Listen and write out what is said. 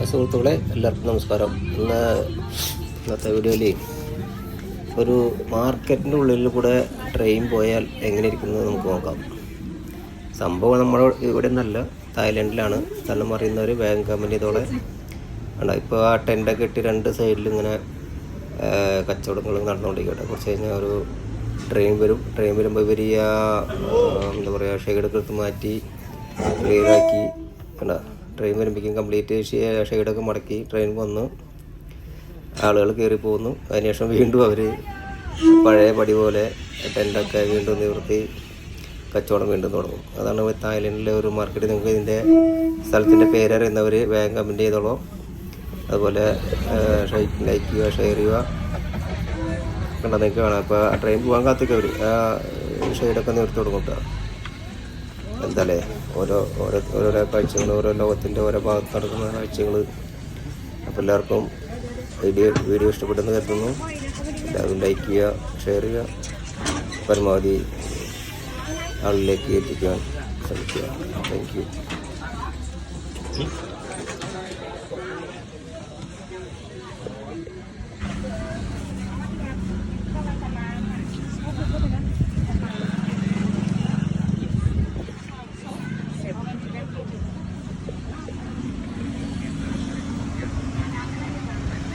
സുഹൃത്തുക്കളെ എല്ലാവർക്കും നമസ്കാരം. ഇന്നത്തെ വീഡിയോയിൽ ഒരു മാർക്കറ്റിൻ്റെ ഉള്ളിൽ കൂടെ ട്രെയിൻ പോയാൽ എങ്ങനെ ഇരിക്കുന്നത് നമുക്ക് നോക്കാം. സംഭവം നമ്മൾ ഇവിടെ നിന്നല്ല, തായ്ലൻഡിലാണ്. സ്ഥലം അറിയുന്നവർ ബാങ്ക് കമ്പനി ഇതോടെ ഉണ്ട്. ഇപ്പോൾ ആ ടെൻ്റൊക്കെ ഇട്ട് രണ്ട് സൈഡിൽ ഇങ്ങനെ കച്ചവടങ്ങൾ നടന്നുകൊണ്ടിരിക്കട്ടെ. കുറച്ച് കഴിഞ്ഞാൽ ഒരു ട്രെയിൻ വരും. ട്രെയിൻ വരുമ്പോൾ ഇവർ എന്താ പറയുക, ഷെയ്ഡൊക്കെ എടുത്ത് മാറ്റി ക്ലിയറാക്കി കണ്ട. ട്രെയിൻ വരുമ്പോഴേക്കും കംപ്ലീറ്റ് ഷെയ്ഡൊക്കെ മടക്കി ട്രെയിൻ വന്നു, ആളുകൾ കയറി പോകുന്നു. അതിനുശേഷം വീണ്ടും അവർ പഴയ പടി പോലെ ടെൻ്റൊക്കെ വീണ്ടും നിവർത്തി കച്ചവടം വീണ്ടും തുടങ്ങും. അതാണ് തായ്ലൻഡിലെ ഒരു മാർക്കറ്റ്. നിങ്ങൾക്ക് ഇതിൻ്റെ സ്ഥലത്തിൻ്റെ പേരറിയുന്നവർ വേഗം കമൻറ്റ് ചെയ്തോളൂ. അതുപോലെ ലൈക്ക് ചെയ്യുക, ഷെയർ ചെയ്യുക. കണ്ടാൽ നിങ്ങൾക്ക് കാണാം. അപ്പോൾ ട്രെയിൻ പോകാൻ കാത്തിക്കുക അവർ ഷെയ്ഡൊക്കെ നിവർത്തി തുടങ്ങും കേട്ടോ. എന്താല്ലേ ഓരോരോ കാഴ്ചകൾ, ഓരോ ലോകത്തിൻ്റെ ഓരോ ഭാഗത്ത് നടക്കുന്ന കാഴ്ചകൾ. അപ്പോൾ എല്ലാവർക്കും വീഡിയോ ഇഷ്ടപ്പെട്ടെന്ന് കരുതുന്നു. എല്ലാവരും ലൈക്ക് ചെയ്യുക, ഷെയർ ചെയ്യുക, പരമാവധി ആളിലേക്ക് എത്തിക്കാൻ ശ്രമിക്കുക. Thank you.